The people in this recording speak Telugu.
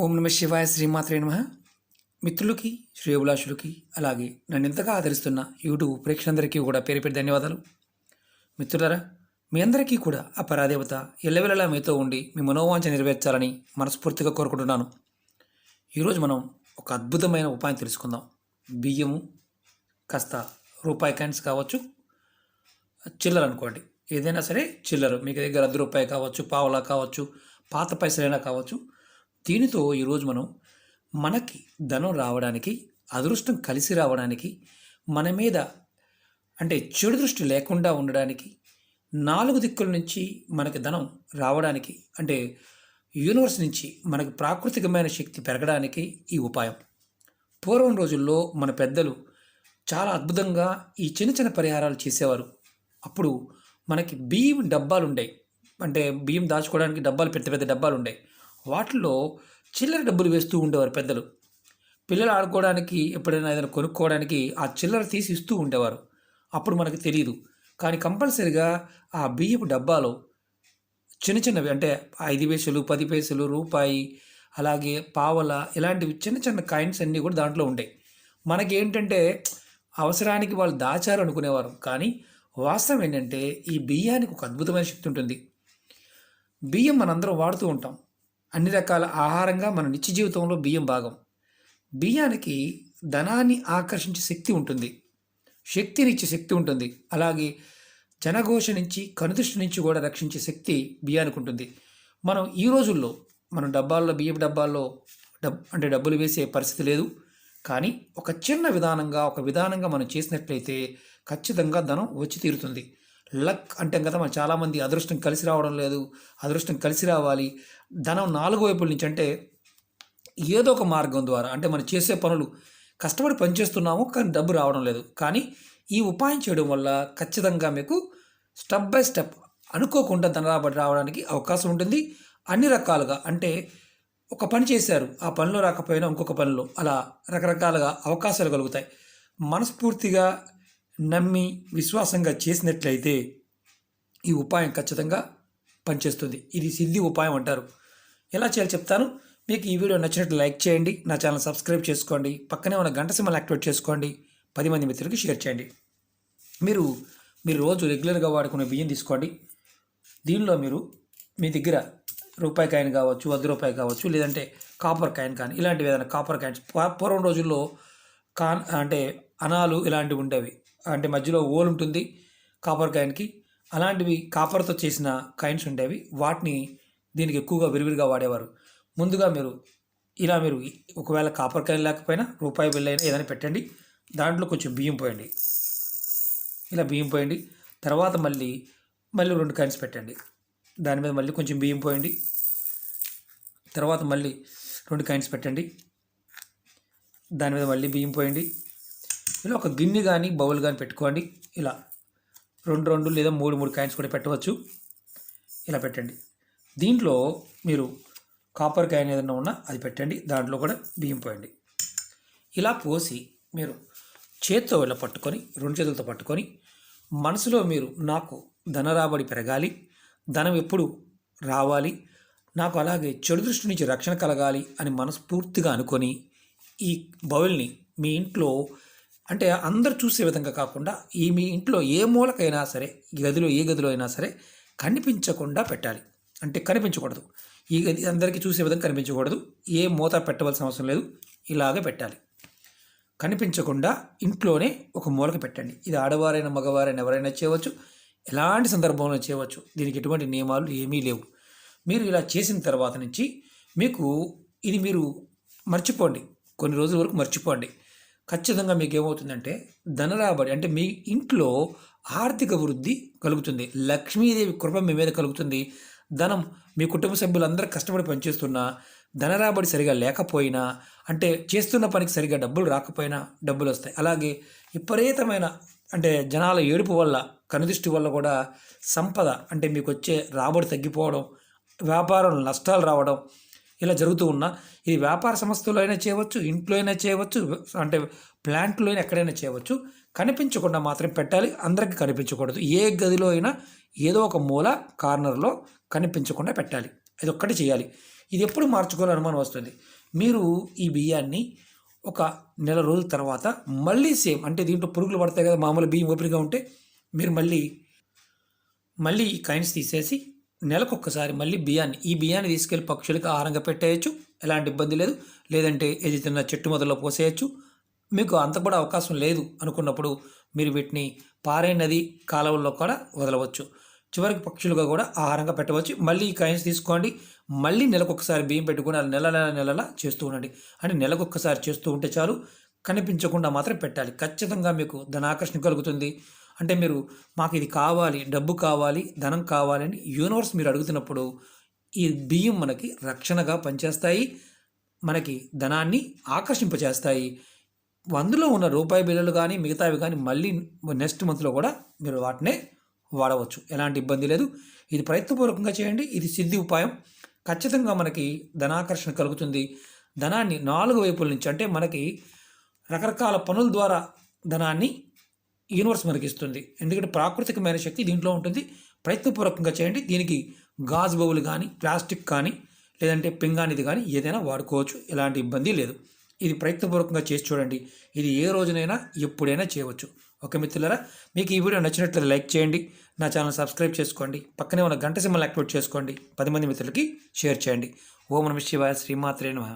ఓం నమ శివాయ శ్రీమాత్రే నమః. మిత్రులకి, శ్రేయోభిలాషులకి, అలాగే నన్ను ఎంతగా ఆదరిస్తున్న యూట్యూబ్ ప్రేక్షకులందరికీ కూడా పేరు పేరు ధన్యవాదాలు. మిత్రులారా, మీ అందరికీ కూడా ఆ పరాదేవత ఎల్లవెల్లలా మీతో ఉండి మీ మనోవాంఛ నెరవేర్చాలని మనస్ఫూర్తిగా కోరుకుంటున్నాను. ఈరోజు మనం ఒక అద్భుతమైన ఉపాయం తెలుసుకుందాం. బియ్యము, కాస్త రూపాయి కాయిన్స్ కావచ్చు, చిల్లర అనుకోండి, ఏదైనా సరే చిల్లర మీకు దగ్గర రూపాయి కావచ్చు, పావలా కావచ్చు, పాత పైసలైనా కావచ్చు. దీనితో ఈరోజు మనం మనకి ధనం రావడానికి, అదృష్టం కలిసి రావడానికి, మన మీద అంటే చెడు దృష్టి లేకుండా ఉండడానికి, నాలుగు దిక్కుల నుంచి మనకి ధనం రావడానికి, అంటే యూనివర్స్ నుంచి మనకి ప్రాకృతికమైన శక్తి పెరగడానికి ఈ ఉపాయం. పూర్వం రోజుల్లో మన పెద్దలు చాలా అద్భుతంగా ఈ చిన్న చిన్న పరిహారాలు చేసేవారు. అప్పుడు మనకి బియ్యం డబ్బాలు ఉండేవి, అంటే బియ్యం దాచుకోవడానికి డబ్బాలు, పెద్ద పెద్ద డబ్బాలు ఉండేవి. వాటిల్లో చిల్లర డబ్బులు వేస్తూ ఉండేవారు పెద్దలు. పిల్లలు ఆడుకోవడానికి, ఎప్పుడైనా ఏదైనా కొనుక్కోవడానికి ఆ చిల్లర తీసి ఇస్తూ ఉండేవారు. అప్పుడు మనకు తెలియదు, కానీ కంపల్సరిగా ఆ బియ్యపు డబ్బాలో చిన్న చిన్నవి, అంటే 5 పైసలు, 10 పైసలు, రూపాయి, అలాగే పావల, ఇలాంటివి చిన్న చిన్న కాయిన్స్ అన్నీ కూడా దాంట్లో ఉండేవి. మనకేంటంటే అవసరానికి వాళ్ళు దాచారు అనుకునేవారు, కానీ వాస్తవం ఏంటంటే ఈ బియ్యానికి ఒక అద్భుతమైన శక్తి ఉంటుంది. బియ్యం మనందరం వాడుతూ ఉంటాం. అన్ని రకాల ఆహారంగా మన నిత్య జీవితంలో బియ్యం భాగం. బియ్యానికి ధనాన్ని ఆకర్షించే శక్తి ఉంటుంది, శక్తినిచ్చే శక్తి ఉంటుంది. అలాగే జనఘోష నుంచి, కనుదృష్టి నుంచి కూడా రక్షించే శక్తి బియ్యానికి ఉంటుంది. మనం ఈ రోజుల్లో మనం డబ్బాల్లో, బియ్యపు డబ్బాల్లో అంటే డబ్బులు వేసే పరిస్థితి లేదు. కానీ ఒక చిన్న విధానంగా మనం చేసినట్లయితే ఖచ్చితంగా ధనం వచ్చి తీరుతుంది. లక్ అంటే కదా, మనం చాలామంది అదృష్టం కలిసి రావడం లేదు, అదృష్టం కలిసి రావాలి, ధనం 4 వైపుల నుంచి, అంటే ఏదో ఒక మార్గం ద్వారా, అంటే మనం చేసే పనులు కష్టపడి పనిచేస్తున్నాము కానీ డబ్బు రావడం లేదు. కానీ ఈ ఉపాయం చేయడం వల్ల ఖచ్చితంగా మీకు స్టెప్ బై స్టెప్ అనుకోకుండా ధన రాబడి రావడానికి అవకాశం ఉంటుంది. అన్ని రకాలుగా, అంటే ఒక పని చేశారు, ఆ పనిలో రాకపోయినా ఇంకొక పనిలో, అలా రకరకాలుగా అవకాశాలు కలుగుతాయి. మనస్ఫూర్తిగా నమ్మి విశ్వాసంగా చేసినట్లయితే ఈ ఉపాయం ఖచ్చితంగా పనిచేస్తుంది. ఇది సిద్ధి ఉపాయం అంటారు. ఎలా చేయాలో చెప్తాను. మీకు ఈ వీడియో నచ్చినట్లు లైక్ చేయండి, నా ఛానల్ సబ్స్క్రైబ్ చేసుకోండి, పక్కనే ఉన్న గంట సింబల్ యాక్టివేట్ చేసుకోండి, 10 మంది మిత్రులకి షేర్ చేయండి. మీరు రోజు రెగ్యులర్గా వాడుకునే బియ్యం తీసుకోండి. దీనిలో మీరు మీ దగ్గర రూపాయి కాయిన్ కావచ్చు, 100 రూపాయి కావచ్చు, లేదంటే కాపర్ కాయిన్ కానీ, ఇలాంటివి ఏదైనా కాపర్ కాయిన్స్, పూర్వం రోజుల్లో అంటే అనాలు ఇలాంటివి ఉండేవి, అంటే మధ్యలో ఓల్ ఉంటుంది కాపర్ కాయిన్కి, అలాంటివి కాపర్తో చేసిన కాయిన్స్ ఉండేవి. వాటిని దీనికి ఎక్కువగా విరివిరిగా వాడేవారు. ముందుగా మీరు ఒకవేళ కాపర్ కాయిన్ లేకపోయినా రూపాయి బిల్ అయినా ఏదైనా పెట్టండి. దాంట్లో కొంచెం బియ్యం పోయండి, ఇలా బియ్యం పోయండి. తర్వాత మళ్ళీ 2 కాయిన్స్ పెట్టండి, దాని మీద మళ్ళీ కొంచెం బియ్యం పోయండి. తర్వాత మళ్ళీ 2 కాయిన్స్ పెట్టండి, దాని మీద మళ్ళీ బియ్యం పోయండి. ఇలా ఒక గిన్నె కానీ బౌల్ కానీ పెట్టుకోండి. ఇలా 2 లేదా 3 కాయిన్స్ కూడా పెట్టవచ్చు. ఇలా పెట్టండి. దీంట్లో మీరు కాపర్ కాయిన్ ఏదైనా ఉన్నా అది పెట్టండి, దాంట్లో కూడా బియ్యం పోయండి. ఇలా పోసి మీరు చేత్తో ఇలా పట్టుకొని, 2 చేతులతో పట్టుకొని, మనసులో మీరు నాకు ధన రాబడి పెరగాలి, ధనం ఎప్పుడు రావాలి, నాకు అలాగే చెడు దృష్టి నుంచి రక్షణ కలగాలి అని మనస్ఫూర్తిగా అనుకొని ఈ బౌల్ని మీ ఇంట్లో, అంటే అందరు చూసే విధంగా కాకుండా మీ ఇంట్లో ఏ మూలకైనా సరే, ఏ గదిలో అయినా సరే కనిపించకుండా పెట్టాలి. అంటే కనిపించకూడదు, ఈ గది అందరికీ చూసే విధంగా కనిపించకూడదు, ఏ మూత పెట్టవలసిన అవసరం లేదు, ఇలాగే పెట్టాలి. కనిపించకుండా ఇంట్లోనే ఒక మూలక పెట్టండి. ఇది ఆడవారైనా మగవారైనా ఎవరైనా చేయవచ్చు, ఎలాంటి సందర్భంలో చేయవచ్చు. దీనికి ఎటువంటి నియమాలు ఏమీ లేవు. మీరు ఇలా చేసిన తర్వాత నుంచి మీరు మర్చిపోండి, కొన్ని రోజుల వరకు మర్చిపోండి. ఖచ్చితంగా మీకు ఏమవుతుందంటే ధన రాబడి, అంటే మీ ఇంట్లో ఆర్థిక వృద్ధి కలుగుతుంది, లక్ష్మీదేవి కృప మీ మీద కలుగుతుంది. ధనం, మీ కుటుంబ సభ్యులందరూ కష్టపడి పనిచేస్తున్నా ధన రాబడి సరిగా లేకపోయినా, అంటే చేస్తున్న పనికి సరిగా డబ్బులు రాకపోయినా డబ్బులు వస్తాయి. అలాగే విపరీతమైన, అంటే జనాల ఏడుపు వల్ల, కనుదృష్టి వల్ల కూడా సంపద, అంటే మీకు వచ్చే రాబడి తగ్గిపోవడం, వ్యాపారంలో నష్టాలు రావడం, ఇలా జరుగుతూ ఉన్నా, ఇది వ్యాపార సంస్థలో అయినా చేయవచ్చు, ఇంట్లో అయినా చేయవచ్చు, అంటే ప్లాంట్లో అయినా ఎక్కడైనా చేయవచ్చు. కనిపించకుండా మాత్రం పెట్టాలి, అందరికీ కనిపించకూడదు. ఏ గదిలో అయినా ఏదో ఒక మూల కార్నర్లో కనిపించకుండా పెట్టాలి. ఇది ఒక్కటి చేయాలి. ఇది ఎప్పుడు మార్చుకోవాలని అనుమానం వస్తుంది. మీరు ఈ బియ్యాన్ని ఒక నెల రోజుల తర్వాత మళ్ళీ సేమ్, అంటే దీంట్లో పురుగులు పడతాయి కదా, మామూలు బియ్యం ఓపికగా ఉంటే మీరు మళ్ళీ ఈ కాయిన్స్ తీసేసి నెలకొక్కసారి మళ్ళీ ఈ బియ్యాన్ని తీసుకెళ్ళి పక్షులకు ఆహారంగా పెట్టేయచ్చు, ఎలాంటి ఇబ్బంది లేదు. లేదంటే ఏది తిన్న చెట్టు మొదల్లో పోసేయచ్చు. మీకు అంత కూడా అవకాశం లేదు అనుకున్నప్పుడు మీరు వీటిని పారే నది, కాలువల్లో కూడా వదలవచ్చు. చివరికి పక్షులుగా కూడా ఆహారంగా పెట్టవచ్చు. మళ్ళీ ఈ కాయిన్స్ తీసుకోండి, మళ్ళీ నెలకొకసారి బియ్యం పెట్టుకుని అలా నెలలా చేస్తూ ఉండండి. అంటే నెలకొక్కసారి చేస్తూ ఉంటే చాలు, కనిపించకుండా మాత్రం పెట్టాలి. ఖచ్చితంగా మీకు ధనాకర్షణ కలుగుతుంది. అంటే మీరు మాకు ఇది కావాలి, డబ్బు కావాలి, ధనం కావాలి అని యూనివర్స్ మీరు అడుగుతున్నప్పుడు ఈ బియ్యం మనకి రక్షణగా పనిచేస్తాయి, మనకి ధనాన్ని ఆకర్షింపచేస్తాయి. అందులో ఉన్న రూపాయి బిళ్ళలు కానీ మిగతావి కానీ మళ్ళీ నెక్స్ట్ మంత్లో కూడా మీరు వాటినే వాడవచ్చు, ఎలాంటి ఇబ్బంది లేదు. ఇది ప్రయత్నపూర్వకంగా చేయండి. ఇది సిద్ధి ఉపాయం. ఖచ్చితంగా మనకి ధనాకర్షణ కలుగుతుంది. ధనాన్ని 4 వైపుల నుంచి, అంటే మనకి రకరకాల పనుల ద్వారా ధనాన్ని యూనివర్స్ మనకి ఇస్తుంది. ఎందుకంటే ప్రాకృతికమైన శక్తి దీంట్లో ఉంటుంది. ప్రయత్నపూర్వకంగా చేయండి. దీనికి గాజు బౌల్ కానీ, ప్లాస్టిక్ కానీ, లేదంటే పింగాణిది కానీ ఏదైనా వాడుకోవచ్చు, ఎలాంటి ఇబ్బంది లేదు. ఇది ప్రయత్నపూర్వకంగా చేసి చూడండి. ఇది ఏ రోజునైనా ఎప్పుడైనా చేయవచ్చు. ఓకే మిత్రులారా, మీకు ఈ వీడియో నచ్చినట్లయితే లైక్ చేయండి, నా ఛానల్ సబ్స్క్రైబ్ చేసుకోండి, పక్కనే ఉన్న గంట సింబల్ యాక్టివేట్ చేసుకోండి, 10 మంది మిత్రులకి షేర్ చేయండి. ఓం నమః శివాయ. శ్రీమాత్రే నమః.